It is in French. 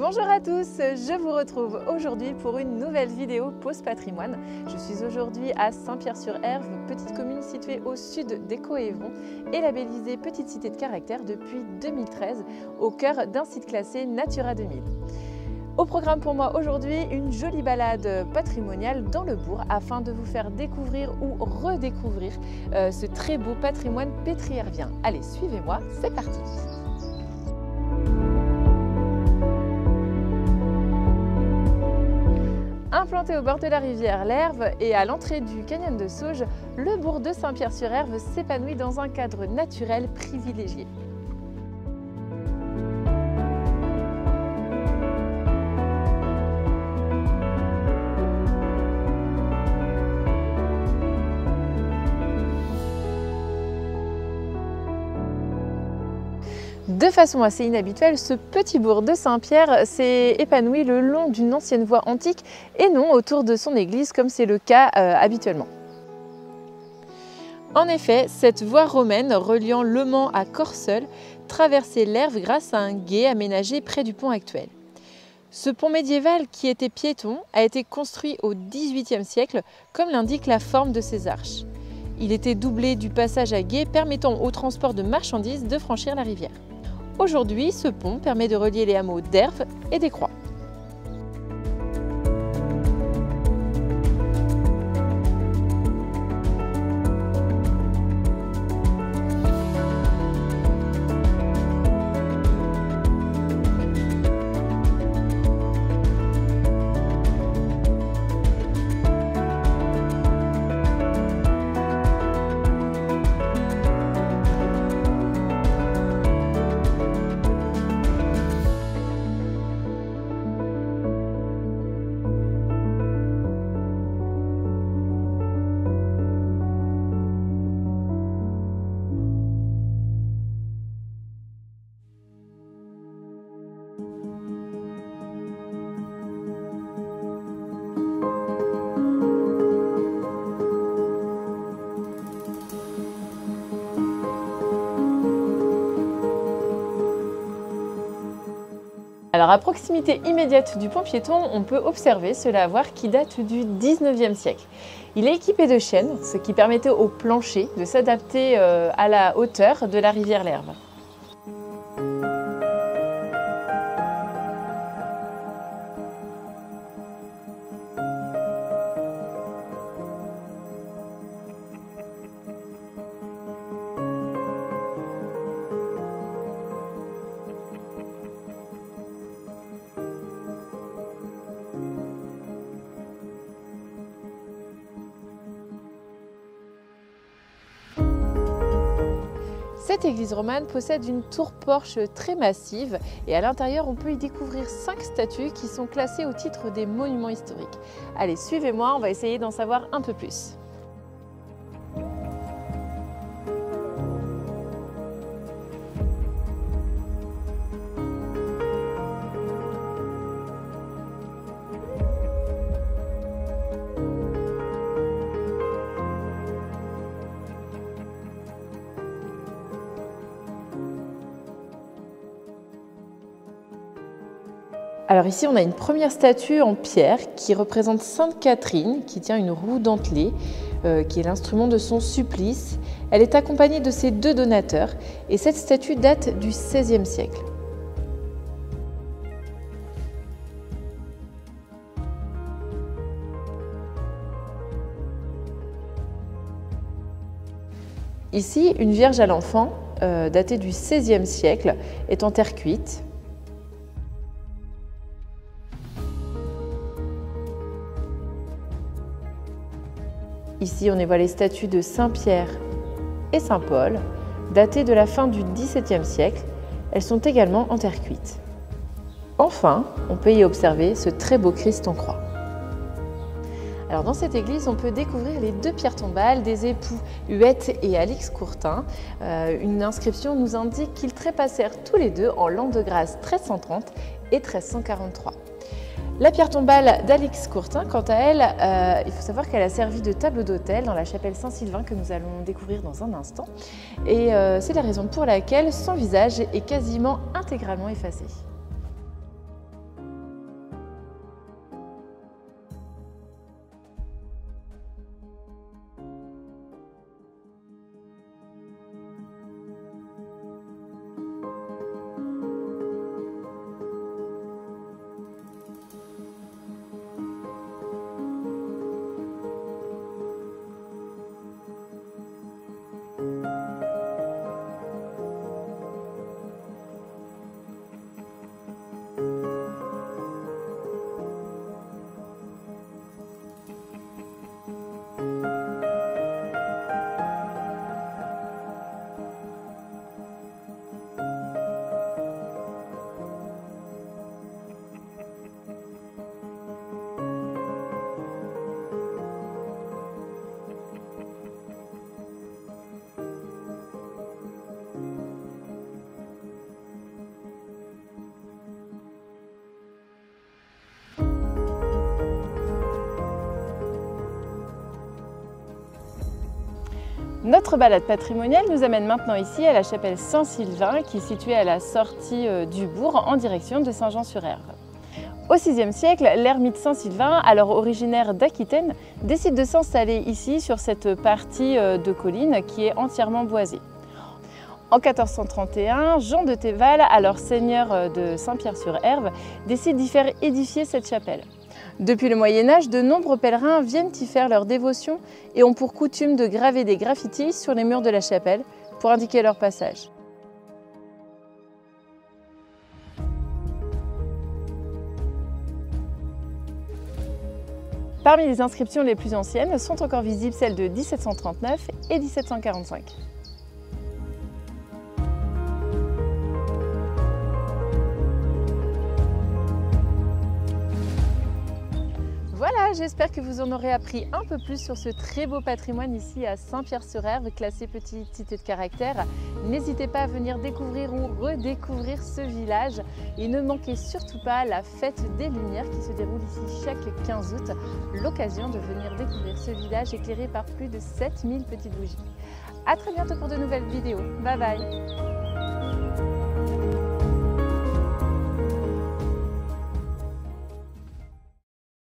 Bonjour à tous, je vous retrouve aujourd'hui pour une nouvelle vidéo Pause Patrimoine. Je suis aujourd'hui à Saint-Pierre-sur-Erve, petite commune située au sud des Coëvrons et labellisée Petite Cité de Caractère depuis 2013, au cœur d'un site classé Natura 2000. Au programme pour moi aujourd'hui, une jolie balade patrimoniale dans le bourg afin de vous faire découvrir ou redécouvrir ce très beau patrimoine pétrihervien. Allez, suivez-moi, c'est parti! Implanté au bord de la rivière l'Erve et à l'entrée du canyon de Sauge, le bourg de Saint-Pierre-sur-Erve s'épanouit dans un cadre naturel privilégié. De façon assez inhabituelle, ce petit bourg de Saint-Pierre s'est épanoui le long d'une ancienne voie antique et non autour de son église comme c'est le cas habituellement. En effet, cette voie romaine reliant Le Mans à Corseul traversait l'Erve grâce à un gué aménagé près du pont actuel. Ce pont médiéval, qui était piéton, a été construit au XVIIIe siècle, comme l'indique la forme de ses arches. Il était doublé du passage à gué permettant au transport de marchandises de franchir la rivière. Aujourd'hui, ce pont permet de relier les hameaux d'Erve et des Croix. Alors à proximité immédiate du pont piéton, on peut observer ce lavoir qui date du 19e siècle. Il est équipé de chaînes, ce qui permettait au plancher de s'adapter à la hauteur de la rivière l'Erve. Cette église romane possède une tour-porche très massive et à l'intérieur on peut y découvrir 5 statues qui sont classées au titre des monuments historiques. Allez, suivez-moi, on va essayer d'en savoir un peu plus. Alors ici, on a une première statue en pierre qui représente Sainte Catherine, qui tient une roue dentelée, qui est l'instrument de son supplice. Elle est accompagnée de ses 2 donateurs et cette statue date du XVIe siècle. Ici, une Vierge à l'enfant, datée du XVIe siècle, est en terre cuite. Ici, on y voit les statues de Saint-Pierre et Saint-Paul, datées de la fin du XVIIe siècle. Elles sont également en terre cuite. Enfin, on peut y observer ce très beau Christ en croix. Alors dans cette église, on peut découvrir les 2 pierres tombales des époux Huette et Alix Courtin. Une inscription nous indique qu'ils trépassèrent tous les 2 en l'an de grâce 1330 et 1343. La pierre tombale d'Alix Courtin, quant à elle, il faut savoir qu'elle a servi de table d'autel dans la chapelle Saint-Sylvain que nous allons découvrir dans un instant. Et c'est la raison pour laquelle son visage est quasiment intégralement effacé. Notre balade patrimoniale nous amène maintenant ici à la chapelle Saint-Sylvain qui est située à la sortie du bourg en direction de Saint-Jean-sur-Erve. Au VIe siècle, l'ermite Saint-Sylvain, alors originaire d'Aquitaine, décide de s'installer ici sur cette partie de colline qui est entièrement boisée. En 1431, Jean de Théval, alors seigneur de Saint-Pierre-sur-Erve, décide d'y faire édifier cette chapelle. Depuis le Moyen-Âge, de nombreux pèlerins viennent y faire leur dévotion et ont pour coutume de graver des graffitis sur les murs de la chapelle pour indiquer leur passage. Parmi les inscriptions les plus anciennes sont encore visibles celles de 1739 et 1745. Voilà, j'espère que vous en aurez appris un peu plus sur ce très beau patrimoine ici à Saint-Pierre-sur-Erve, classé petite cité de caractère. N'hésitez pas à venir découvrir ou redécouvrir ce village et ne manquez surtout pas la fête des Lumières qui se déroule ici chaque 15 août. L'occasion de venir découvrir ce village éclairé par plus de 7000 petites bougies. A très bientôt pour de nouvelles vidéos. Bye bye!